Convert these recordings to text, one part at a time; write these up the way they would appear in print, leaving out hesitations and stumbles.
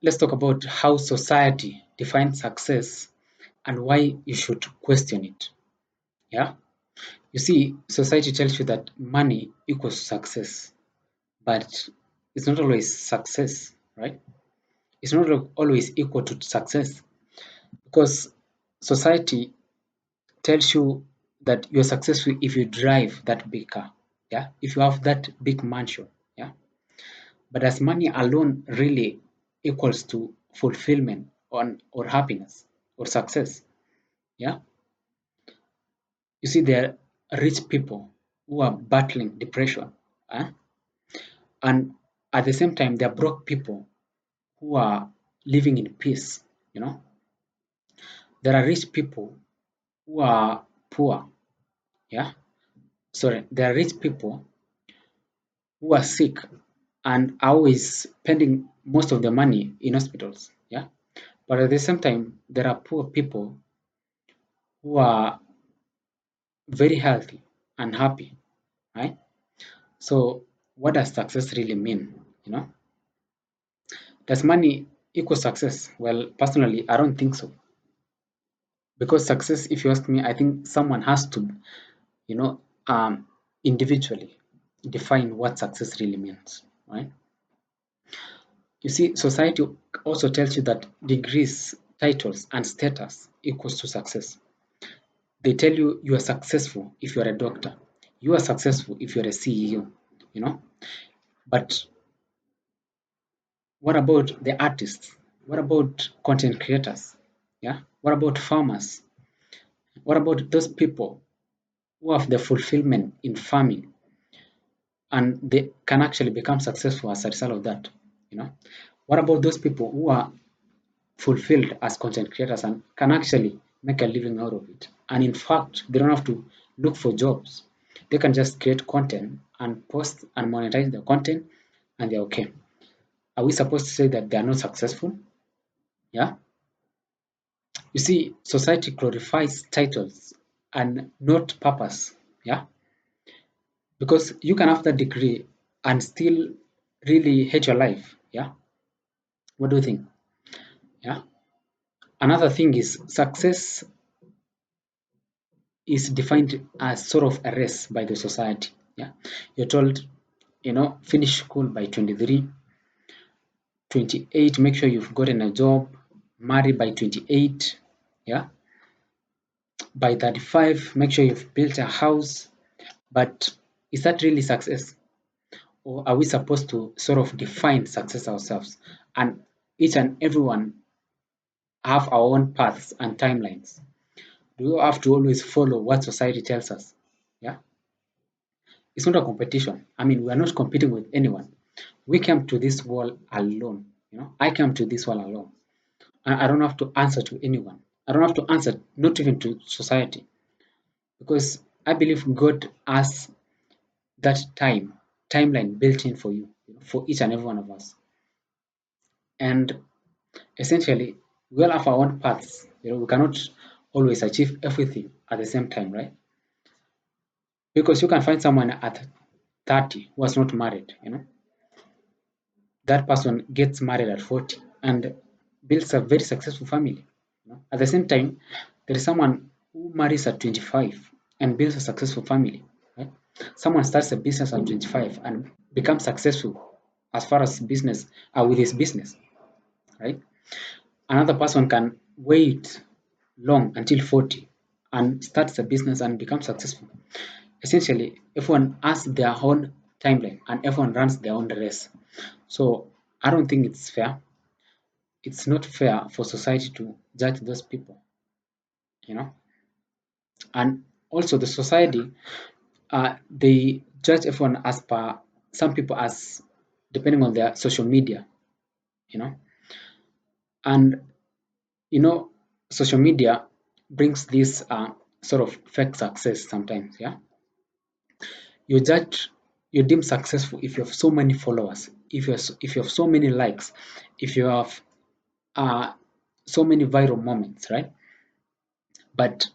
let's talk about how society defines success and why you should question it. Yeah, you see, society tells you that money equals success, but it's not always success, right? It's not always equal to success, because society tells you that you're successful if you drive that big car, yeah, if you have that big mansion, yeah. But does money alone really equals to fulfillment or happiness or success? Yeah, you see, there are rich people who are battling depression, eh? And at the same time, there are broke people who are living in peace. You know, there are rich people who are poor. Yeah, sorry, there are rich people who are sick and are always spending most of their money in hospitals. Yeah, but at the same time, there are poor people who are very healthy and happy, right? So, what does success really mean? You know, does money equal success? Well, personally, I don't think so. Because success, if you ask me, I think someone has to, you know, individually define what success really means, right? You see, society also tells you that degrees, titles, and status equals to success. They tell you you are successful if you are a doctor, you are successful if you're a CEO, you know. But what about the artists? What about content creators? Yeah. What about farmers? What about those people who have the fulfillment in farming and they can actually become successful as a result of that? You know, what about those people who are fulfilled as content creators and can actually make a living out of it? And in fact, they don't have to look for jobs. They can just create content and post and monetize the content, and they're okay. Are we supposed to say that they are not successful? Yeah. You see, society glorifies titles and not purpose. Yeah. Because you can have that degree and still really hate your life. Yeah. What do you think? Yeah. Another thing is success is defined as sort of a race by the society. Yeah. You're told, finish school by 23, 28, make sure you've gotten a job, marry by 28. Yeah. By 35, make sure you've built a house. But is that really success? Or are we supposed to sort of define success ourselves? And each and everyone have our own paths and timelines. Do you have to always follow what society tells us? Yeah. It's not a competition. I mean, we are not competing with anyone. We came to this world alone. I came to this world alone. I don't have to answer to anyone. I don't have to answer, not even to society, because I believe God has that timeline built in for you, for each and every one of us. And essentially, we all have our own paths. We cannot always achieve everything at the same time, right? Because you can find someone at 30 who was not married. That person gets married at 40 and builds a very successful family. At the same time, there is someone who marries at 25 and builds a successful family. Right? Someone starts a business at 25 and becomes successful as far as business with his business. Right? Another person can wait long until 40 and starts a business and becomes successful. Essentially, everyone has their own timeline and everyone runs their own race. So I don't think it's fair. It's not fair for society to judge those people, you know. And also the society, they judge everyone as per some people as depending on their social media, you know. And you know, social media brings this sort of fake success sometimes. Yeah, you judge, you deem successful if you have so many followers, if you have so many likes, if you have uh, so many viral moments, right? But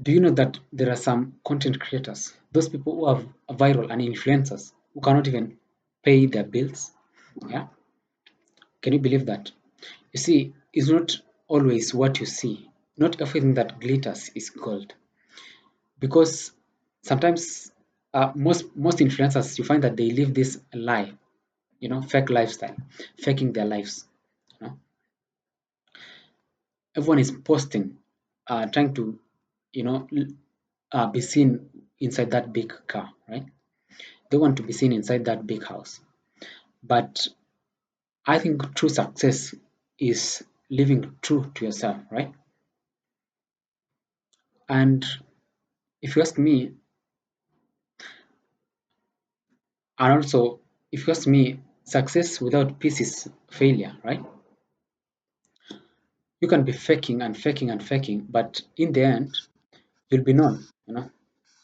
do you know that there are some content creators, those people who are viral and influencers, who cannot even pay their bills? Yeah, Can you believe that? You see, it's not always what you see. Not everything that glitters is gold. Because sometimes most influencers, you find that they live this lie, fake lifestyle, faking their lives. You know, everyone is posting, trying to, be seen inside that big car, right? They want to be seen inside that big house. But I think true success is living true to yourself, right? And if you ask me, and also if you ask me, success without peace is failure, right? You can be faking and faking and faking, but in the end, you'll be known.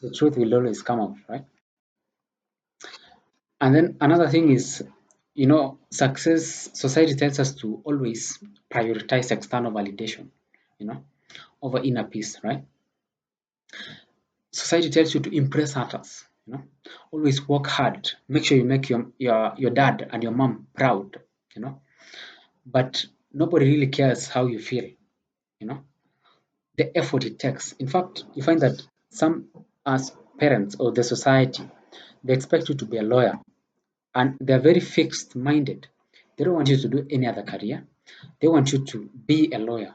The truth will always come out, right? And then another thing is, success. Society tells us to always prioritize external validation, you know, over inner peace, right? Society tells you to impress others, always work hard, make sure you make your dad and your mom proud, you know. But nobody really cares how you feel, you know the effort it takes. In fact, you find that some as parents or the society, they expect you to be a lawyer and they're very fixed minded. They don't want you to do any other career. They want you to be a lawyer.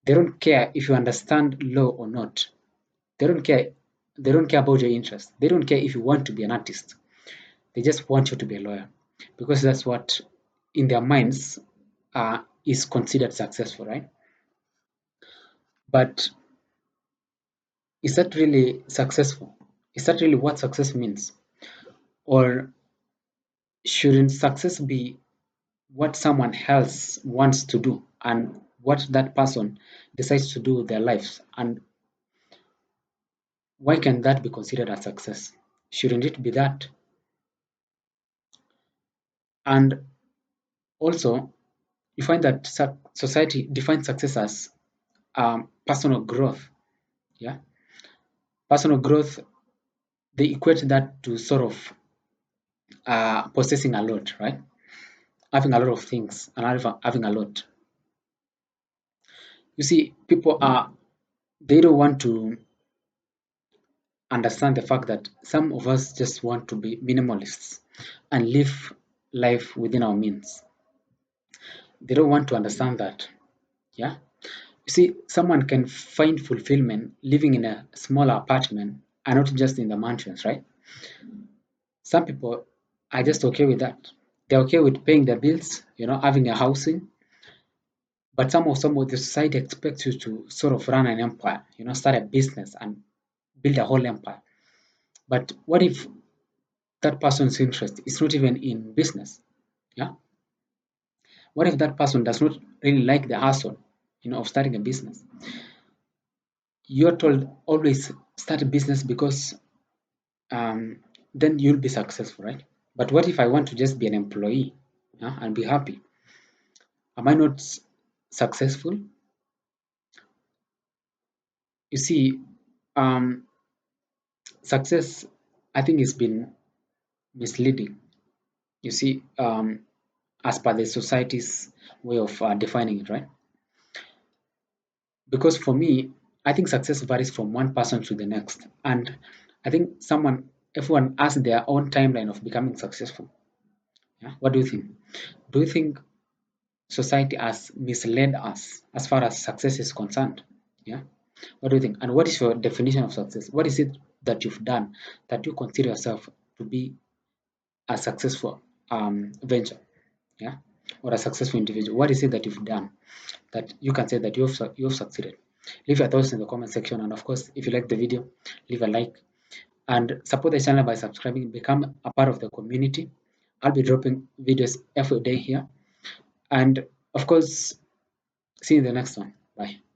They don't care if you understand law or not. They don't care. They don't care about your interest. They don't care if you want to be an artist. They just want you to be a lawyer because that's what in their minds is considered successful, right? But is that really successful? Is that really what success means? Or shouldn't success be what someone else wants to do and what that person decides to do with their lives? And why can that be considered a success? Shouldn't it be that? And also, you find that society defines success as personal growth. Yeah, personal growth. They equate that to sort of possessing a lot, right? Having a lot of things and having a lot. You see, people are they don't want to understand the fact that some of us just want to be minimalists and live life within our means. They don't want to understand that. Yeah. You see, someone can find fulfillment living in a small apartment and not just in the mansions, right? Some people are just okay with that. They're okay with paying their bills, having a housing. But some of the society expects you to sort of run an empire, start a business and build a whole empire. But what if that person's interest is not even in business? Yeah. What if that person does not really like the hustle, of starting a business? You're told always start a business because um, then you'll be successful, right? But what if I want to just be an employee, yeah, and be happy? Am I not successful? You see, um, success, I think, has been misleading. You see, as per the society's way of defining it, right? Because for me, I think success varies from one person to the next. And I think everyone has their own timeline of becoming successful. Yeah. What do you think? Do you think society has misled us as far as success is concerned? Yeah. What do you think? And what is your definition of success? What is it that you've done that you consider yourself to be a successful venture? Yeah. Or a successful individual? What is it that you've done that you can say that you've succeeded? Leave your thoughts in the comment section, and of course, if you like the video, leave a like and support the channel by subscribing. Become a part of the community. I'll be dropping videos every day here, and of course, see you in the next one. Bye.